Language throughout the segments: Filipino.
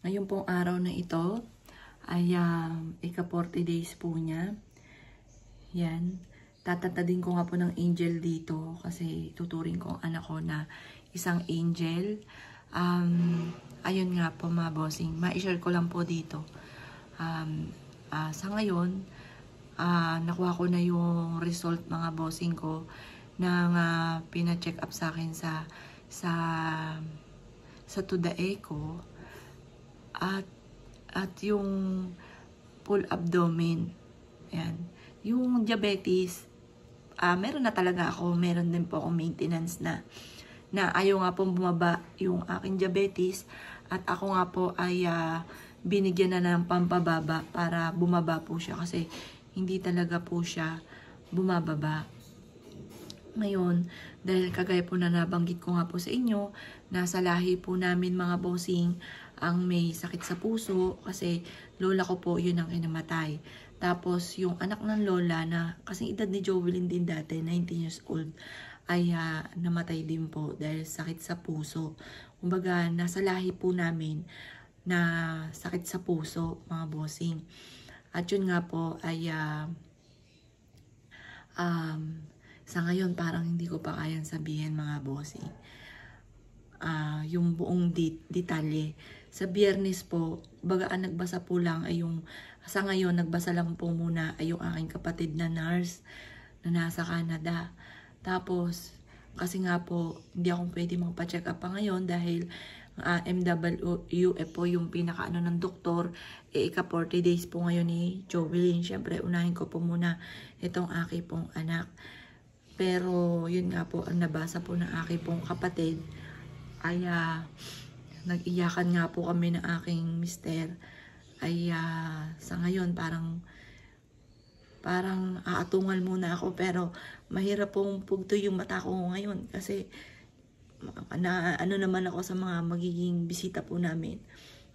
Ngayon pong araw na ito ay ika 40 days po niya. Yan. Tatatadin ko nga po ng angel dito kasi tuturing ko ang anak ko na isang angel. Ayun nga po mga bossing. Ma-share ko lang po dito. Sa ngayon, nakuha ko na yung result mga bossing ko ng pina-check up sa akin sa To The Echo. At yung full abdomen. Ayan. Yung diabetes, meron na talaga ako. Meron din po akong maintenance na ayaw nga pong bumaba yung aking diabetes. At ako nga po ay binigyan na ng pampababa para bumaba po siya. Kasi hindi talaga po siya bumababa. Ngayon, dahil kagaya po na nabanggit ko nga po sa inyo, nasa lahi po namin mga bossing ang may sakit sa puso kasi lola ko po yun ang kinamatay. Tapos yung anak ng lola na kasing edad ni Jovelyn din dati, 19 years old, ay namatay din po dahil sakit sa puso. Kumbaga, nasa lahi po namin na sakit sa puso mga bossing. At yun nga po ay sa ngayon parang hindi ko pa kayang sabihin mga bossing. Yung buong detalye. Sa Biyernes po, bagaan nagbasa po lang ay sa ngayon nagbasa lang po muna ay yung aking kapatid na nurse na nasa Canada. Tapos, kasi nga po, hindi akong pwede magpa-check up pa ngayon dahil MWF po yung pinakaano ng doktor. Ika 40 days po ngayon ni Jovelyn. Siyempre, unahin ko po muna itong aking pong anak. Pero, yun nga po, ang nabasa po ng aking pong kapatid ay nag-iyakan nga po kami ng aking mister. Ay sa ngayon parang aatungal muna ako pero mahirap pong pugto yung mata ko ngayon kasi ano naman ako sa mga magiging bisita po namin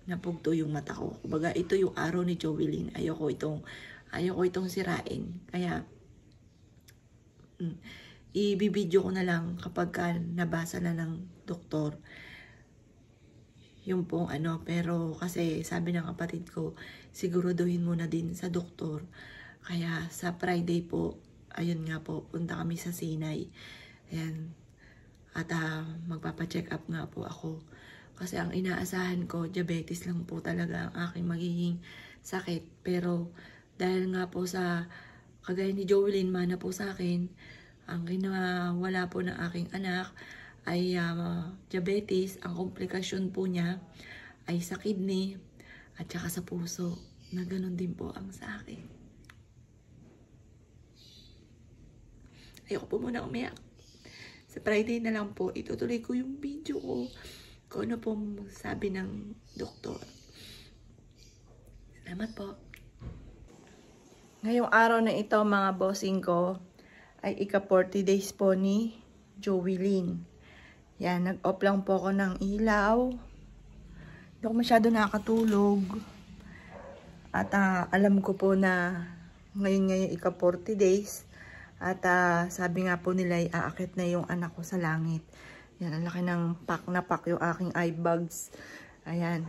na pugto yung mata ko. Kumbaga ito yung araw ni Jovelyn. Ayoko itong sirain. Kaya ibibidyo ko na lang kapag nabasa na ng doktor. Yung pong pero kasi sabi ng kapatid ko, siguraduhin muna din sa doktor. Kaya sa Friday po, ayun nga po, punta kami sa Sinay. Ayan. At magpapacheck up nga po ako. Kasi ang inaasahan ko, diabetes lang po talaga ang aking magiging sakit. Pero dahil nga po sa kagaya ni Jovelyn, mana po sa akin, ang wala po ng aking anak ay diabetes. Ang komplikasyon po niya ay sa kidney at saka sa puso na ganun din po ang sa akin. Ayoko po muna umiyak. Sa Friday na lang po itutuloy ko yung video ko kung ano po sabi ng doktor. Salamat po. Ngayong araw na ito mga bossing ko ay ika 40 days po ni Jovelyn. Yan, nag-off lang po ako ng ilaw. Hindi ako masyado nakakatulog. At alam ko po na ngayon ika 40 days. At sabi nga po nila ay aakit na yung anak ko sa langit. Yan, ang laki ng pack na pack yung aking eye bags. Ayan,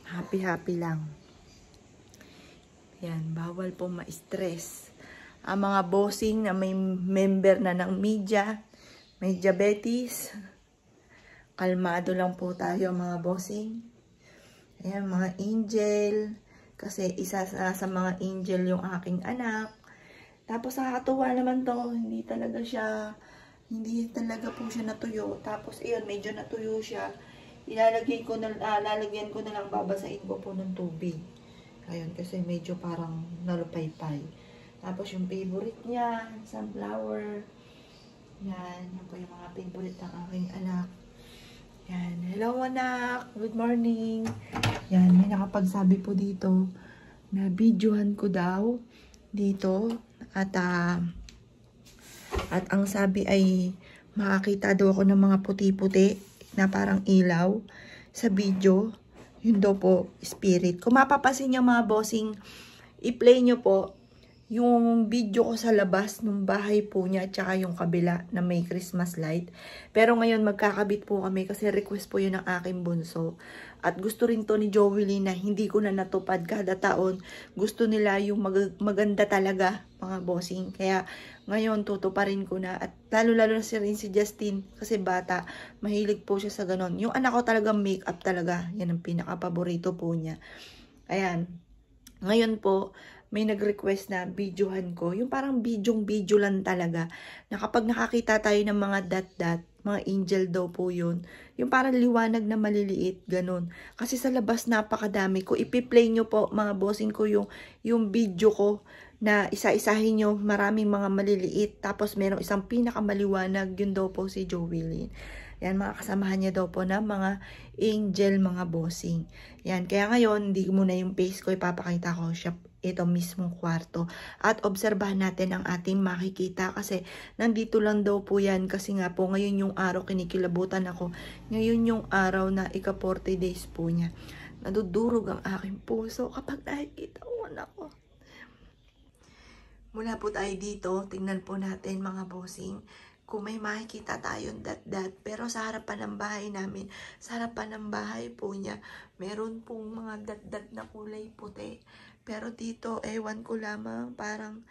happy lang. Yan, bawal po ma-stress. Ang mga bossing na may member na ng media, may diabetes, kalmado lang po tayo mga bossing. Ayan, mga angel. Kasi isa sa mga angel yung aking anak. Tapos nakakatuwa naman to. Hindi talaga po siya natuyo. Tapos ayun, medyo natuyo siya. Lalagyan ko na lang, babasahin ko po ng tubig. Ayun, kasi medyo parang nalupay-pay. Tapos yung favorite niya, sunflower. Yan po yung mga favorite ng aking anak. Yan. Hello anak. Good morning. Yan. May nakapagsabi po dito na videohan ko daw dito. At ang sabi ay makakita daw ako ng mga puti-puti na parang ilaw sa video. Yun daw po, spirit. Kung mapapasin niyo mga bossing, i-play nyo po yung video ko sa labas ng bahay po niya at saka yung kabila na may Christmas light. Pero ngayon magkakabit po kami kasi request po yun ng aking bunso. At gusto rin to ni Joey na hindi ko na natupad kada taon. Gusto nila yung maganda talaga, mga bossing. Kaya ngayon tutuparin ko na. At lalo-lalo na si Justin, kasi bata, mahilig po siya sa ganon. Yung anak ko talagang makeup talaga. Yan ang pinaka-paborito po niya. Ayan. Ngayon po, may nag-request na videohan ko. Yung parang video lang talaga. Na kapag nakakita tayo ng mga dot-dot, mga angel daw po yun. Yung parang liwanag na maliliit, ganun. Kasi sa labas napakadami ko. Ipi-play nyo po, mga bossing ko, yung video ko na isa-isahin nyo, maraming mga maliliit. Tapos merong isang pinakamaliwanag, yun daw po si Joey. Yan, mga kasamahan niya daw po na mga angel, mga bossing. Yan, kaya ngayon, hindi muna yung face ko, ipapakita ko siya ito mismong kwarto. At obserbahan natin ang ating makikita kasi nandito lang daw po yan kasi nga po ngayon yung araw kinikilabutan ako. Ngayon yung araw na ika 40 days po niya. Nadudurog ang aking puso kapag nakikita ko anak ko. Mula po tayo dito, tingnan po natin mga bossing. Kung may makikita tayong dat-dat, pero sa harapan ng bahay namin, sa harapan ng bahay po niya, meron pong mga dat-dat na kulay puti. Pero dito, ewan ko lamang, parang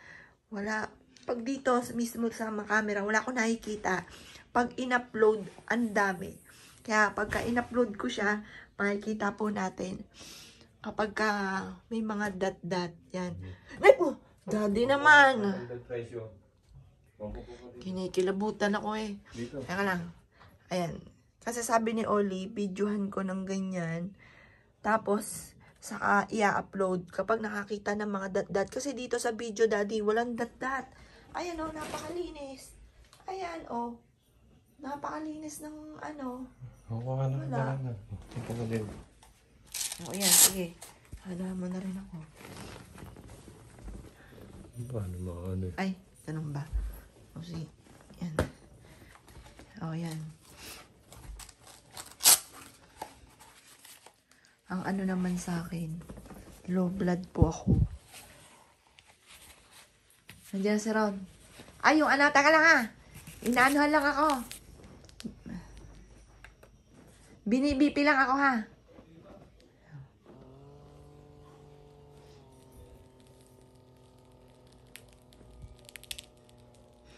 wala. Pag dito, mismo sa camera, wala ko nakikita. Pag in-upload, ang dami. Kaya pagka in-upload ko siya, makikita po natin. Kapag may mga dat-dat, yan. Ay po! Daddy naman! Kinikilabutan ako eh. Teka lang. Ayan. Kasi sabi ni Oli, videohan ko ng ganyan. Tapos, saka i-upload kapag nakakita ng mga dat-dat. Kasi dito sa video, daddy, walang dat-dat. Ayan o, napakalinis. Ayan o. Napakalinis ng ano. Wala. Ito ko din. O, ayan, sige. Hala mo na rin ako. Paano ano? Ay, ganun ba? O, sige. Yan. O, yan. Ang ano naman sa akin, low blood po ako. Nandiyan si Ron. Ay, yung anak, taka lang ha. Inaanohan lang ako. Binibipi lang ako ha.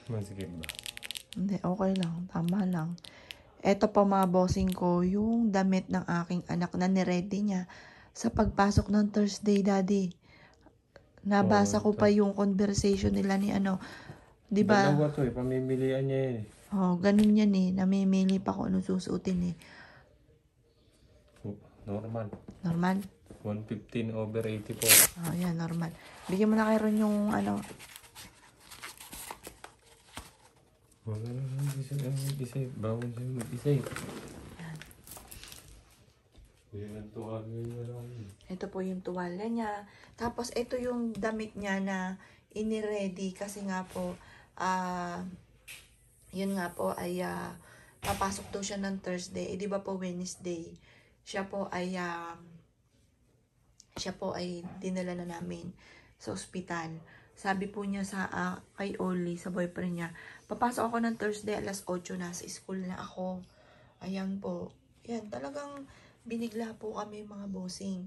Masikip ba? Hindi, okay lang. Tama lang. Eto pa mga bossing ko, yung damit ng aking anak na niready niya sa pagpasok ng Thursday, daddy. Nabasa ko pa yung conversation nila ni ano. Diba? Dalawa to eh, pamimilian niya eh. Oh, ganun yan eh. Namimili pa kung anong susuotin eh. Normal. Normal? 115 over 80 po. Oh, yan, normal. Bigyan mo na kayo ron yung ano. Wala na mag-isay. Bawal siya mag-isay. Yan. Yan ang tuwalya niya lang. Ito po yung tuwalya niya. Tapos, ito yung damit niya na iniready kasi nga po, yun nga po ay papasok daw siya ng Thursday. Eh, di ba po Wednesday? Siya po ay dinala na namin sa ospital. Sabi po niya sa kay Oli, sa boyfriend niya, papasok ako ng Thursday alas 8 na, sa school na ako. Ayan po. Yan, talagang binigla po kami mga bossing.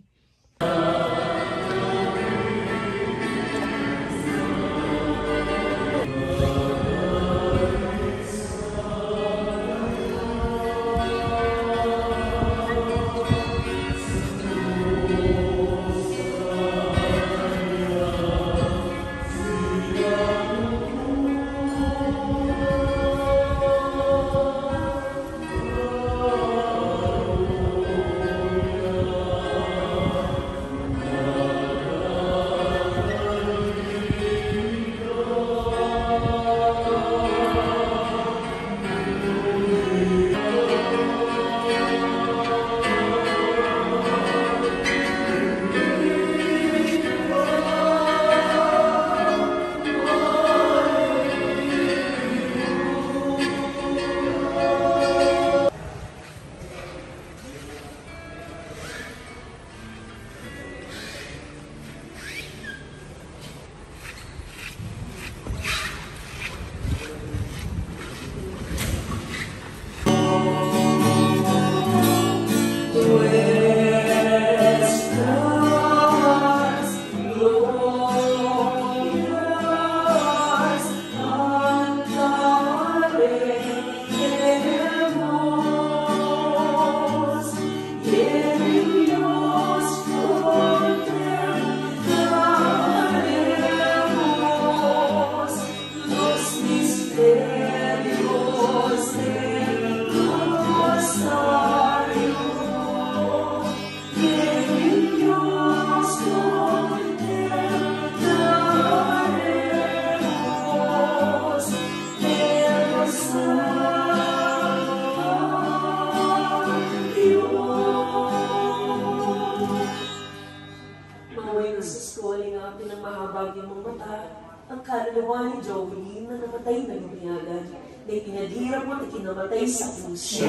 ang kaluluwa ni Joey na namatay na lumiyagan, na ipinaghirap mo at ikinamatay sa krus.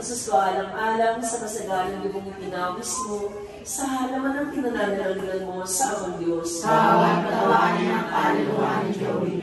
Jesus ko, alang-alang sa kasagalang lubong itinawis mo, sa halaman ng pinananalanginan mo sa amang Diyos. Bawat katawan ng kaluluwa ni Joey.